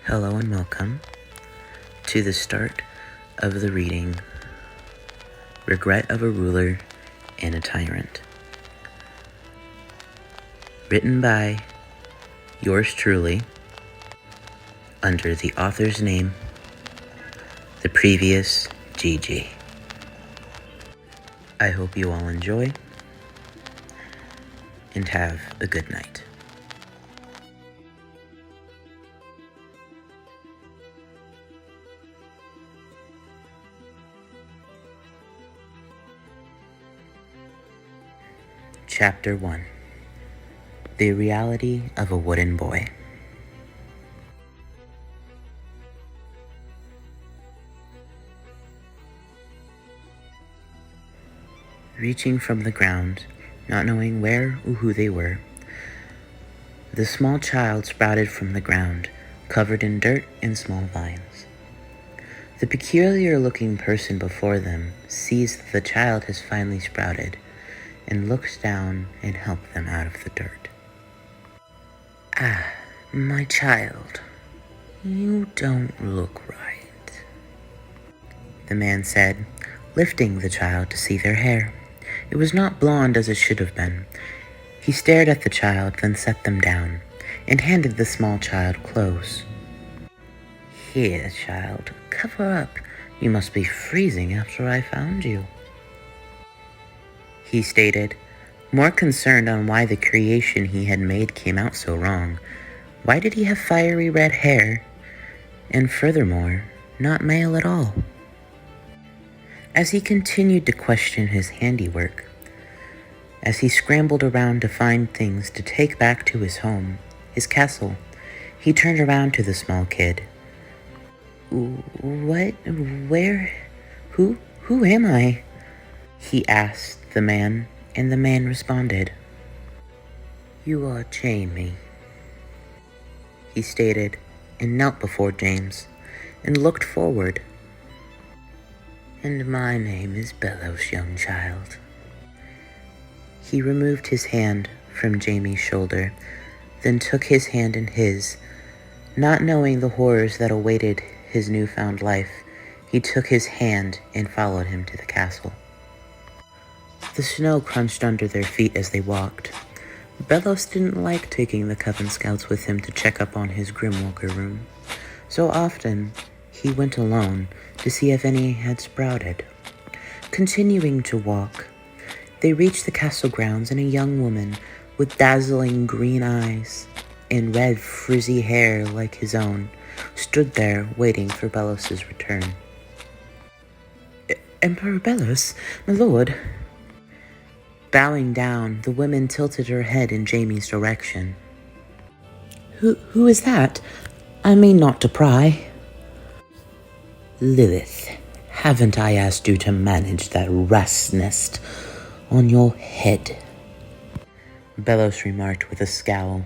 Hello and welcome to the start of the reading, Regret of a Ruler and a Tyrant. Written by yours truly, under the author's name, The Previous GG. I hope you all enjoy and have a good night. Chapter 1. The Reality of a Wooden Boy. Reaching from the ground, not knowing where or who they were, the small child sprouted from the ground, covered in dirt and small vines. The peculiar-looking person before them sees that the child has finally sprouted, and looks down and helps them out of the dirt. "Ah, my child, you don't look right," the man said, lifting the child to see their hair. It was not blonde as it should have been. He stared at the child, then set them down, and handed the small child clothes. "Here, child, cover up. You must be freezing after I found you," he stated, more concerned on why the creation he had made came out so wrong. Why did he have fiery red hair? And furthermore, not male at all. As he continued to question his handiwork, as he scrambled around to find things to take back to his home, his castle, he turned around to the small kid. "What? Where? Who am I?" he asked the man, and the man responded. "You are Jamie," he stated, and knelt before James, and looked forward. "And my name is Bellows, young child." He removed his hand from Jamie's shoulder, then took his hand in his. Not knowing the horrors that awaited his newfound life, he took his hand and followed him to the castle. The snow crunched under their feet as they walked. Bellows didn't like taking the Coven Scouts with him to check up on his Grimwalker room, so often he went alone to see if any had sprouted. Continuing to walk, they reached the castle grounds, and a young woman with dazzling green eyes and red frizzy hair like his own stood there waiting for Bellows' return. "Emperor Bellows, my lord." Bowing down, the woman tilted her head in Jamie's direction. Who is that? I mean not to pry." "Lilith, haven't I asked you to manage that rat's nest on your head?" Bellows remarked with a scowl.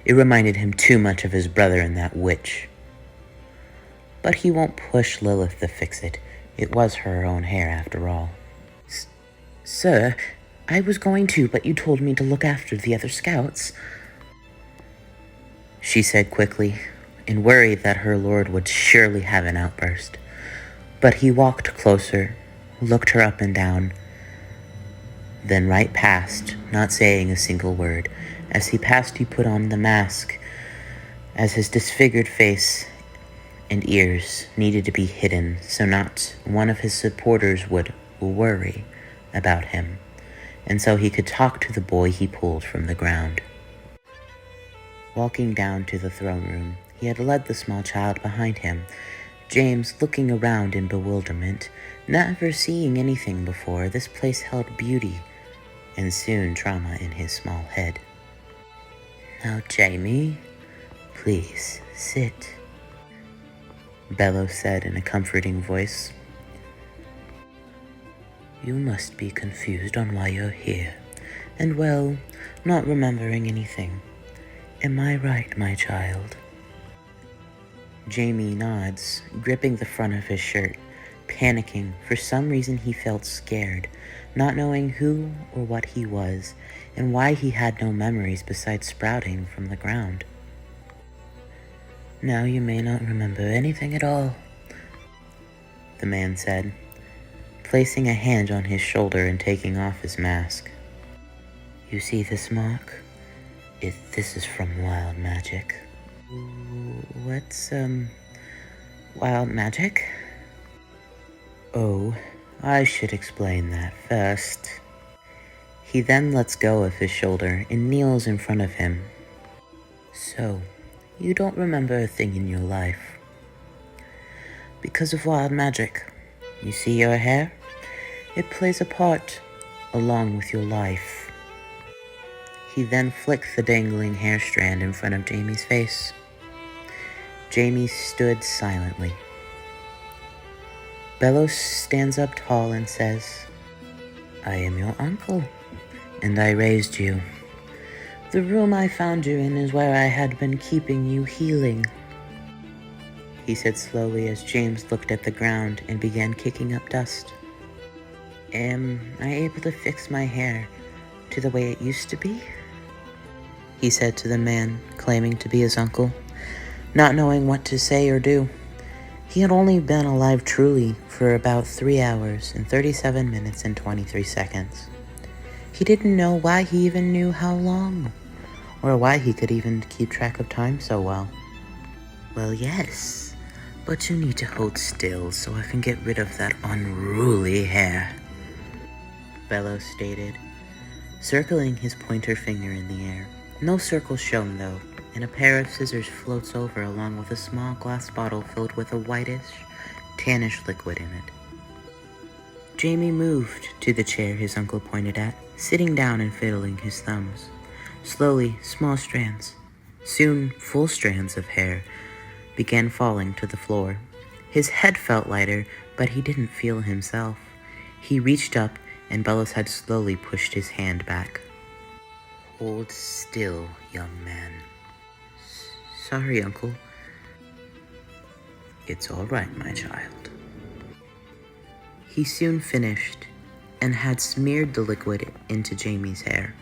It reminded him too much of his brother and that witch. But he won't push Lilith to fix it. It was her own hair after all. Sir, I was going to, but you told me to look after the other scouts," she said quickly, and worried that her lord would surely have an outburst. But he walked closer, looked her up and down, then right past, not saying a single word. As he passed, he put on the mask, as his disfigured face and ears needed to be hidden so not one of his supporters would worry about him, and so he could talk to the boy he pulled from the ground. Walking down to the throne room, he had led the small child behind him, James looking around in bewilderment. Never seeing anything before, this place held beauty and soon trauma in his small head. "Now, Jamie, please sit," Bellows said in a comforting voice. "You must be confused on why you're here, and well, not remembering anything. Am I right, my child?" Jamie nods, gripping the front of his shirt, panicking. For some reason he felt scared, not knowing who or what he was, and why he had no memories besides sprouting from the ground. Now you may not remember anything at all, the man said, placing a hand on his shoulder and taking off his mask. You see this mark? This is from wild magic. What's, wild magic? Oh, I should explain that first. He then lets go of his shoulder and kneels in front of him. So, you don't remember a thing in your life. Because of wild magic. You see your hair? It plays a part along with your life. He then flicked the dangling hair strand in front of Jamie's face. Jamie stood silently. Bellows stands up tall and says, I am your uncle, and I raised you. The room I found you in is where I had been keeping you healing. He said slowly as James looked at the ground and began kicking up dust. Am I able to fix my hair to the way it used to be? He said to the man claiming to be his uncle, not knowing what to say or do. He had only been alive truly for about 3 hours and 37 minutes and 23 seconds. He didn't know why he even knew how long, or why he could even keep track of time so well. Well, yes, but you need to hold still so I can get rid of that unruly hair, Bellows stated, circling his pointer finger in the air. No circle shown though, and a pair of scissors floats over along with a small glass bottle filled with a whitish, tannish liquid in it. Jamie moved to the chair his uncle pointed at, sitting down and fiddling his thumbs. Slowly, small strands, soon full strands of hair, began falling to the floor. His head felt lighter, but he didn't feel himself. He reached up, and Bellows had slowly pushed his hand back. Hold still, young man. Sorry, Uncle. It's all right, my child. He soon finished and had smeared the liquid into Jamie's hair,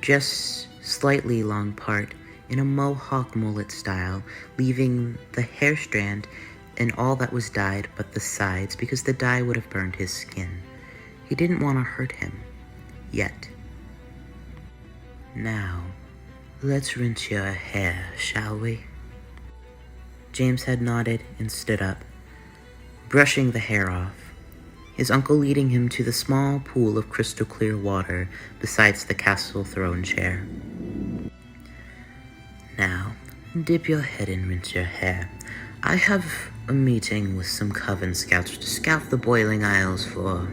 just slightly long part in a mohawk mullet style, leaving the hair strand and all that was dyed but the sides because the dye would have burned his skin. He didn't want to hurt him, yet. Now, let's rinse your hair, shall we? James had nodded and stood up, brushing the hair off, his uncle leading him to the small pool of crystal clear water besides the castle throne chair. Now, dip your head and rinse your hair. I have a meeting with some coven scouts to scout the Boiling Isles for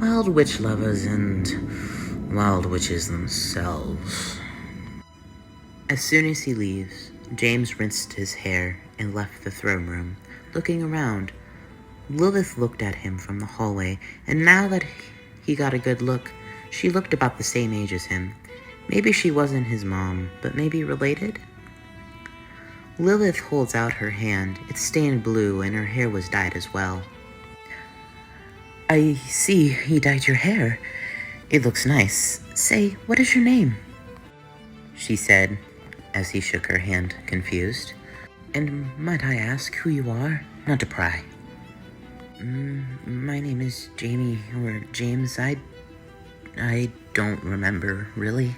wild witch lovers and wild witches themselves. As soon as he leaves, James rinsed his hair and left the throne room, looking around. Lilith looked at him from the hallway, and now that he got a good look, she looked about the same age as him. Maybe she wasn't his mom, but maybe related? Lilith holds out her hand. It's stained blue, and her hair was dyed as well. I see you dyed your hair. It looks nice. Say, what is your name? She said, as he shook her hand, confused. And might I ask who you are? Not to pry. My name is Jamie, or James. I don't remember, really.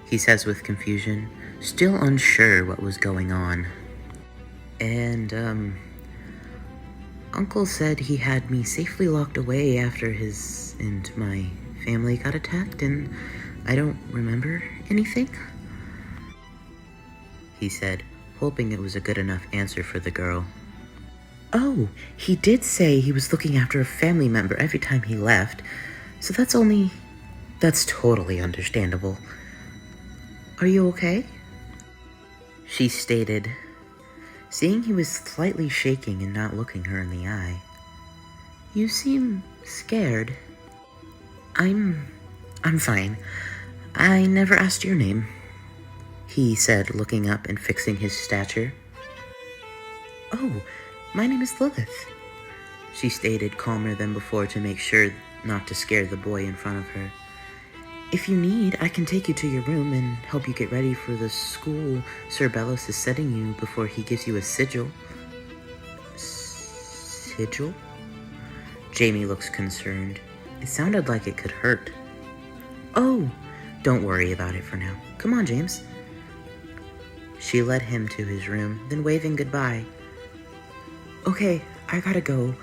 He says with confusion, still unsure what was going on. And, Uncle said he had me safely locked away after his and my family got attacked, and I don't remember anything, he said, hoping it was a good enough answer for the girl. Oh, he did say he was looking after a family member every time he left, so that's totally understandable. Are you okay? She stated, seeing he was slightly shaking and not looking her in the eye. You seem scared. I'm fine. I never asked your name, he said, looking up and fixing his stature. Oh, my name is Lilith, she stated, calmer than before to make sure not to scare the boy in front of her. If you need, I can take you to your room and help you get ready for the school Sir Bellos is setting you before he gives you a sigil. Sigil? Jamie looks concerned. It sounded like it could hurt. Oh, don't worry about it for now. Come on, James. She led him to his room, then waving goodbye. Okay, I gotta go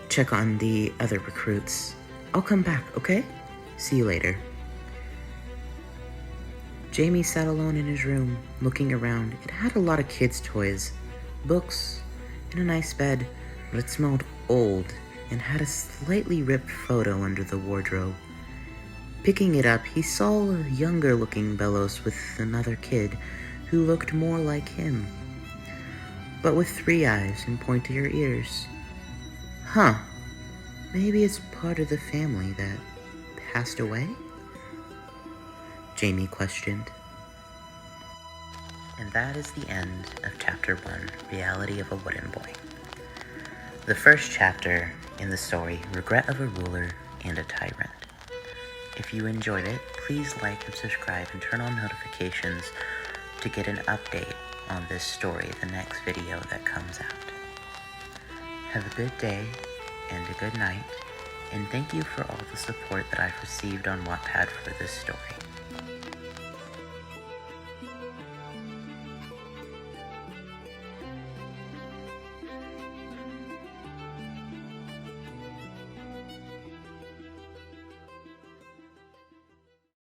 check on the other recruits. I'll come back, okay? See you later. Jamie sat alone in his room, looking around. It had a lot of kids' toys, books, and a nice bed, but it smelled old and had a slightly ripped photo under the wardrobe. Picking it up, he saw a younger-looking Bellos with another kid who looked more like him, but with 3 eyes and pointier ears. Huh, maybe it's part of the family that passed away? Jamie questioned. And that is the end of Chapter 1, Reality of a Wooden Boy. The first chapter in the story, Regret of a Ruler and a Tyrant. If you enjoyed it, please like and subscribe and turn on notifications to get an update on this story, the next video that comes out. Have a good day and a good night, and thank you for all the support that I've received on Wattpad for this story.